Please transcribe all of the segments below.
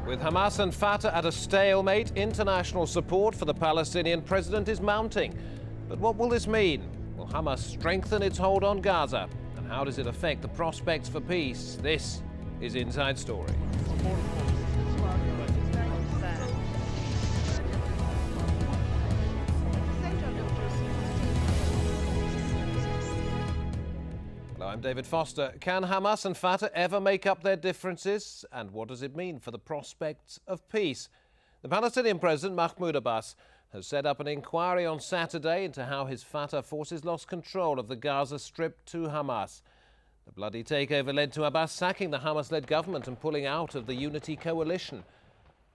With Hamas and Fatah at a stalemate, international support for the Palestinian president is mounting. But what will this mean? Will Hamas strengthen its hold on Gaza? And how does it affect the prospects for peace? This is Inside Story. I'm David Foster. Can Hamas and Fatah ever make up their differences? And what does it mean for the prospects of peace? The Palestinian president, Mahmoud Abbas, has set up an inquiry on Saturday into how his Fatah forces lost control of the Gaza Strip to Hamas. The bloody takeover led to Abbas sacking the Hamas-led government and pulling out of the unity coalition.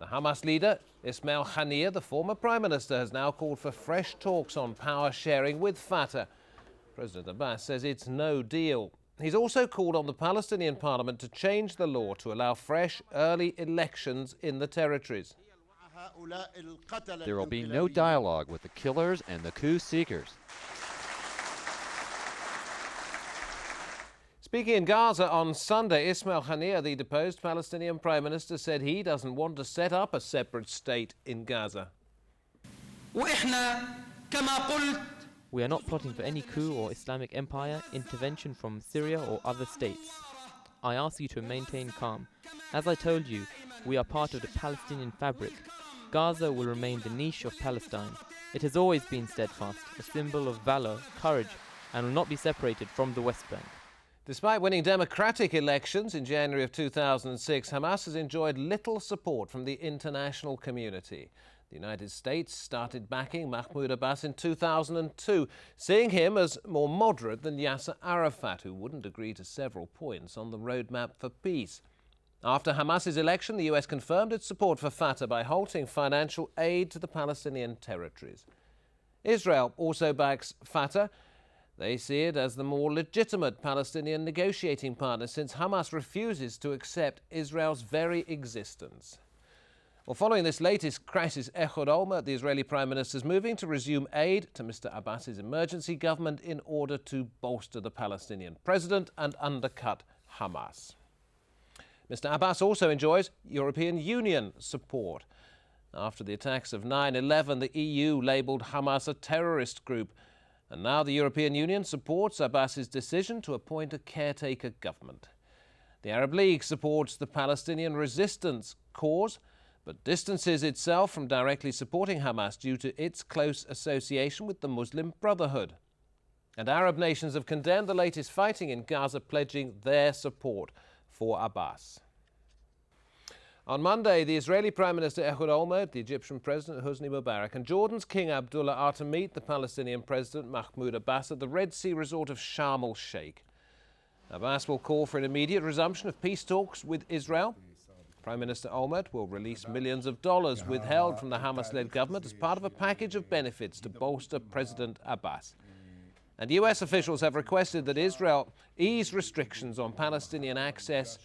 The Hamas leader, Ismail Haniyeh, the former prime minister, has now called for fresh talks on power sharing with Fatah. President Abbas says it's no deal. He's also called on the Palestinian parliament to change the law to allow fresh, early elections in the territories. There will be no dialogue with the killers and the coup seekers. Speaking in Gaza on Sunday, Ismail Haniyeh, the deposed Palestinian prime minister, said he doesn't want to set up a separate state in Gaza. We are not plotting for any coup or Islamic empire, intervention from Syria or other states. I ask you to maintain calm. As I told you, we are part of the Palestinian fabric. Gaza will remain the niche of Palestine. It has always been steadfast, a symbol of valor, courage, and will not be separated from the West Bank. Despite winning democratic elections in January of 2006, Hamas has enjoyed little support from the international community. The United States started backing Mahmoud Abbas in 2002, seeing him as more moderate than Yasser Arafat, who wouldn't agree to several points on the roadmap for peace. After Hamas's election, the US confirmed its support for Fatah by halting financial aid to the Palestinian territories. Israel also backs Fatah. They see it as the more legitimate Palestinian negotiating partner, since Hamas refuses to accept Israel's very existence. Well, following this latest crisis, Ehud Olmert, the Israeli Prime Minister, is moving to resume aid to Mr. Abbas's emergency government in order to bolster the Palestinian president and undercut Hamas. Mr. Abbas also enjoys European Union support. After the attacks of 9/11, the EU labelled Hamas a terrorist group, and now the European Union supports Abbas's decision to appoint a caretaker government. The Arab League supports the Palestinian resistance cause, but distances itself from directly supporting Hamas due to its close association with the Muslim Brotherhood. And Arab nations have condemned the latest fighting in Gaza, pledging their support for Abbas. On Monday, the Israeli Prime Minister Ehud Olmert, the Egyptian President Hosni Mubarak, and Jordan's King Abdullah are to meet the Palestinian President Mahmoud Abbas at the Red Sea resort of Sharm el-Sheikh. Abbas will call for an immediate resumption of peace talks with Israel. Prime Minister Olmert will release millions of dollars withheld from the Hamas-led government as part of a package of benefits to bolster President Abbas. And US officials have requested that Israel ease restrictions on Palestinian access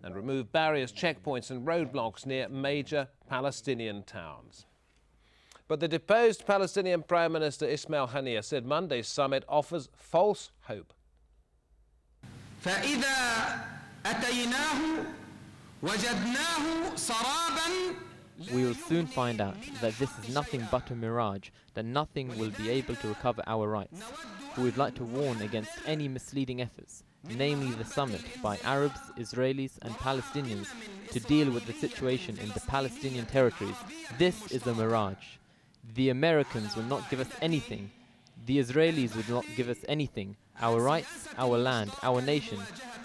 and remove barriers, checkpoints and roadblocks near major Palestinian towns. But the deposed Palestinian Prime Minister Ismail Haniyeh said Monday's summit offers false hope. We will soon find out that this is nothing but a mirage, that nothing will be able to recover our rights. We would like to warn against any misleading efforts, namely the summit by Arabs, Israelis and Palestinians to deal with the situation in the Palestinian territories. This is a mirage. The Americans will not give us anything. The Israelis will not give us anything. Our rights, our land, our nation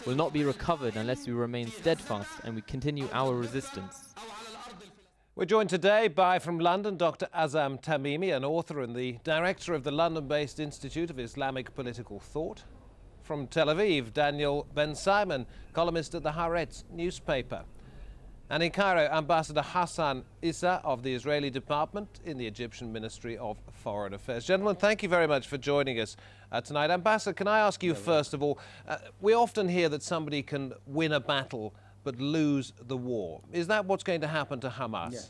will not be recovered unless we remain steadfast and we continue our resistance. We're joined today by, from London, Dr. Azam Tamimi, an author and the director of the London-based Institute of Islamic Political Thought. From Tel Aviv, Daniel Ben-Simon, columnist at the Haaretz newspaper. And in Cairo, Ambassador Hassan Issa of the Israeli Department in the Egyptian Ministry of Foreign Affairs. Gentlemen, thank you very much for joining us tonight. Ambassador, can I ask you first of all, we often hear that somebody can win a battle but lose the war. Is that what's going to happen to Hamas? Yeah.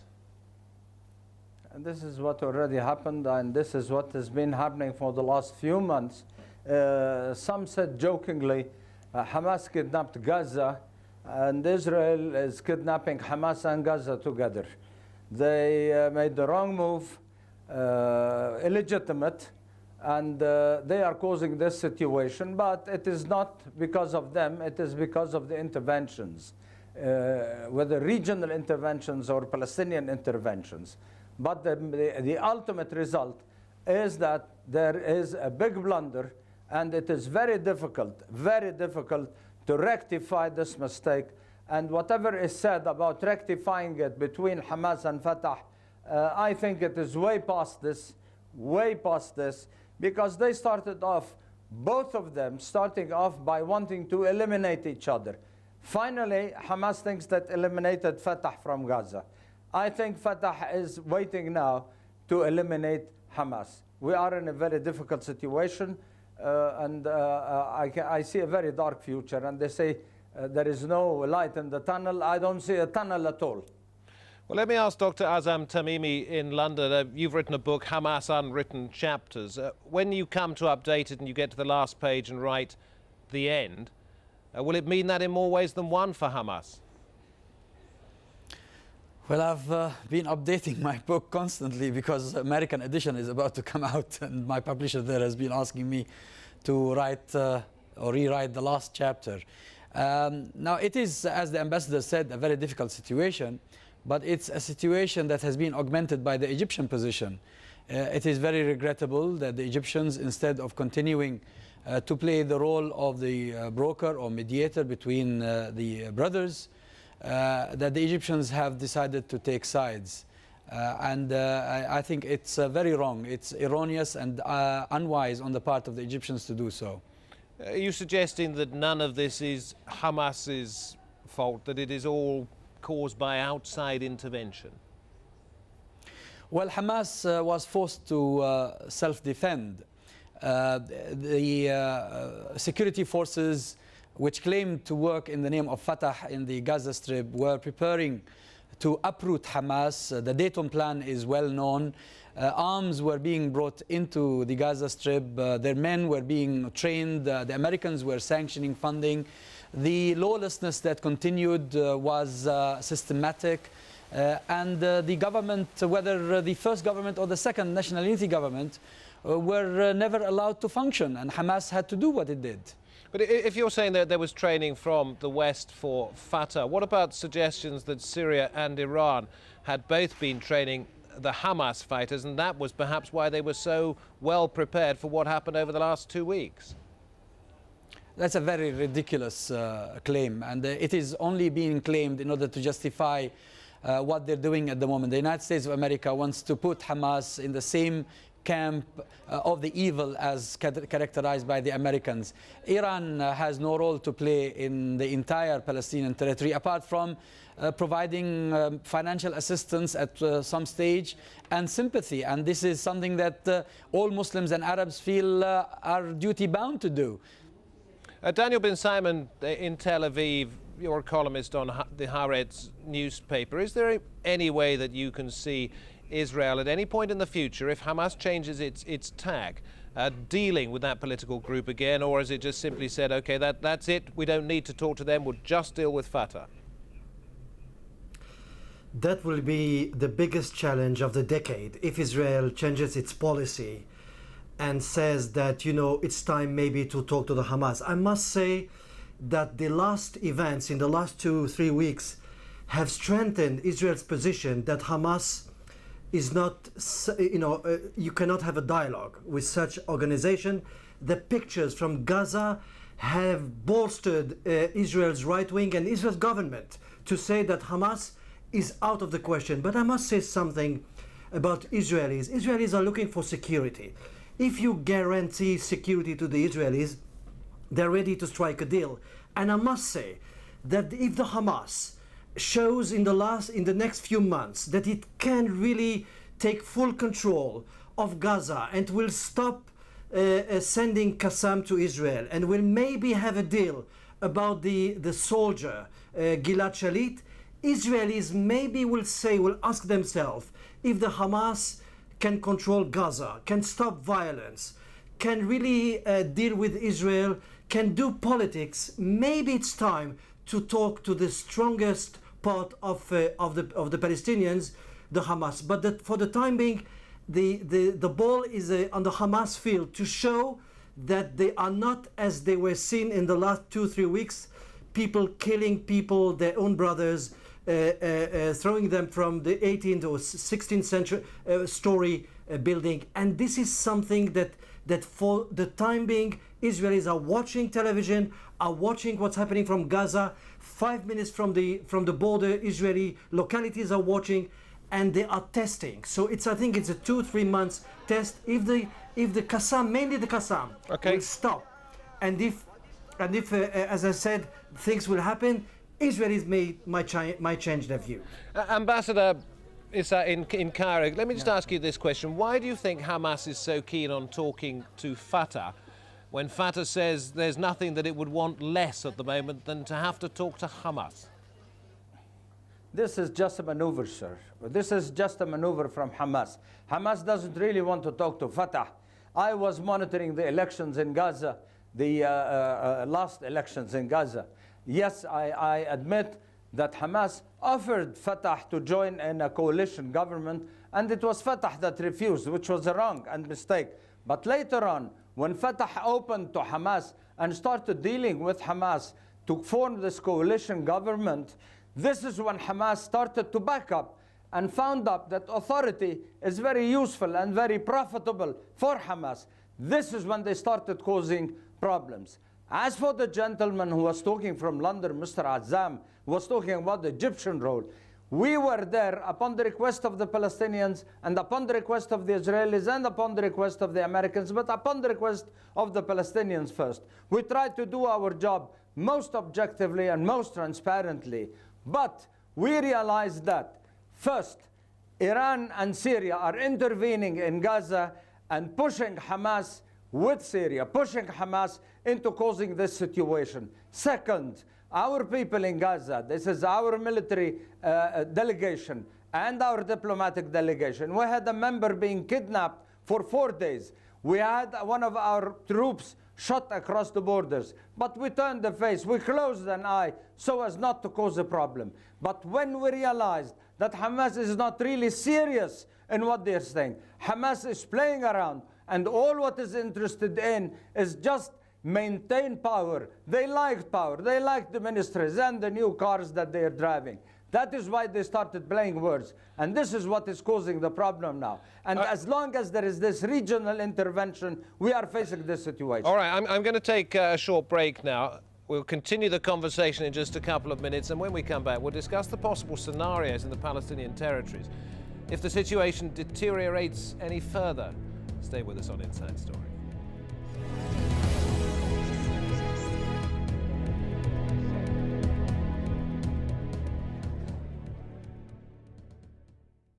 And this is what already happened, and this is what has been happening for the last few months. Some said jokingly, Hamas kidnapped Gaza and Israel is kidnapping Hamas and Gaza together. They made the wrong move, illegitimate, and they are causing this situation, but it is not because of them, it is because of the interventions, whether regional interventions or Palestinian interventions. But the ultimate result is that there is a big blunder, and it is very difficult to rectify this mistake. And whatever is said about rectifying it between Hamas and Fatah, I think it is way past this, because they started off, both of them starting off by wanting to eliminate each other. Finally, Hamas thinks that eliminated Fatah from Gaza. I think Fatah is waiting now to eliminate Hamas. We are in a very difficult situation, and I see a very dark future. And they say there is no light in the tunnel. I don't see a tunnel at all. Well, let me ask Dr. Azam Tamimi in London. You've written a book, Hamas Unwritten Chapters. When you come to update it and you get to the last page and write the end, will it mean that in more ways than one for Hamas? Well, I've been updating my book constantly because the American edition is about to come out, and my publisher there has been asking me to write or rewrite the last chapter. Now, it is, as the ambassador said, a very difficult situation, but it's a situation that has been augmented by the Egyptian position. It is very regrettable that the Egyptians, instead of continuing to play the role of the broker or mediator between the brothers, that the Egyptians have decided to take sides. I think it's very wrong. It's erroneous and unwise on the part of the Egyptians to do so. Are you suggesting that none of this is Hamas's fault, that it is all caused by outside intervention? Well, Hamas was forced to self-defend. The security forces which claimed to work in the name of Fatah in the Gaza Strip were preparing to uproot Hamas. The Dayton Plan is well known. Arms were being brought into the Gaza Strip. Their men were being trained. The Americans were sanctioning funding. The lawlessness that continued was systematic. And the government, whether the first government or the second national unity government, were never allowed to function. And Hamas had to do what it did. But if you're saying that there was training from the West for Fatah, what about suggestions that Syria and Iran had both been training the Hamas fighters, and that was perhaps why they were so well prepared for what happened over the last 2 weeks? That's a very ridiculous claim, and it is only being claimed in order to justify what they're doing at the moment. The United States of America wants to put Hamas in the same camp of the evil as characterized by the Americans. Iran has no role to play in the entire Palestinian territory apart from providing financial assistance at some stage and sympathy. And this is something that all Muslims and Arabs feel are duty bound to do. Daniel bin Simon in Tel Aviv, you're a columnist on the Haaretz newspaper. Is there any way that you can see Israel at any point in the future, if Hamas changes its tack, dealing with that political group again, or is it just simply said, okay, that's it, we don't need to talk to them, we'll just deal with Fatah? That will be the biggest challenge of the decade if Israel changes its policy and says that, you know, it's time maybe to talk to the Hamas. I must say that the last events in the last 2-3 weeks have strengthened Israel's position that Hamas is not, you cannot have a dialogue with such organization. The pictures from Gaza have bolstered Israel's right wing and Israel's government to say that Hamas is out of the question. But I must say something about Israelis. Israelis are looking for security. If you guarantee security to the Israelis, they're ready to strike a deal. And I must say that if the Hamas shows in the next few months that it can really take full control of Gaza and will stop sending Qassam to Israel and will maybe have a deal about the soldier Gilad Shalit, Israelis maybe will ask themselves if the Hamas can control Gaza, can stop violence, can really deal with Israel, can do politics. Maybe it's time to talk to the strongest part of the Palestinians, the Hamas. But for the time being, the ball is on the Hamas field to show that they are not as they were seen in the last 2-3 weeks, people killing people, their own brothers, throwing them from the 18th or 16th century story building. And this is something that for the time being, Israelis are watching television, are watching what's happening from Gaza. 5 minutes from the border, Israeli localities are watching, and they are testing. So I think it's a 2-3 months test. If the Qassam, mainly the Qassam, will stop, and if as I said, things will happen, Israelis might change their view. Ambassador Issa in Cairo, let me just ask you this question. Why do you think Hamas is so keen on talking to Fatah when Fatah says there's nothing that it would want less at the moment than to have to talk to Hamas? This is just a maneuver, sir. This is just a maneuver from Hamas. Hamas doesn't really want to talk to Fatah. I was monitoring the elections in Gaza, the last elections in Gaza. Yes, I admit that Hamas offered Fatah to join in a coalition government, and it was Fatah that refused, which was a wrong and mistake. But later on, when Fatah opened to Hamas and started dealing with Hamas to form this coalition government, this is when Hamas started to back up and found out that authority is very useful and very profitable for Hamas. This is when they started causing problems. As for the gentleman who was talking from London, Mr. Azzam, who was talking about the Egyptian role, we were there upon the request of the Palestinians and upon the request of the Israelis and upon the request of the Americans, but upon the request of the Palestinians first. We tried to do our job most objectively and most transparently, but we realized that, first, Iran and Syria are intervening in Gaza and pushing Hamas with Syria, pushing Hamas into causing this situation. Second, our people in Gaza, this is our military delegation and our diplomatic delegation. We had a member being kidnapped for 4 days. We had one of our troops shot across the borders. But we turned the face, we closed an eye so as not to cause a problem. But when we realized that Hamas is not really serious in what they're saying, Hamas is playing around, and all what is interested in is just maintain power. They like power. They like the ministries and the new cars that they are driving. That is why they started playing words. And this is what is causing the problem now. And as long as there is this regional intervention, we are facing this situation. All right, I'm going to take a short break now. We'll continue the conversation in just a couple of minutes. And when we come back, we'll discuss the possible scenarios in the Palestinian territories if the situation deteriorates any further. Stay with us on Inside Story.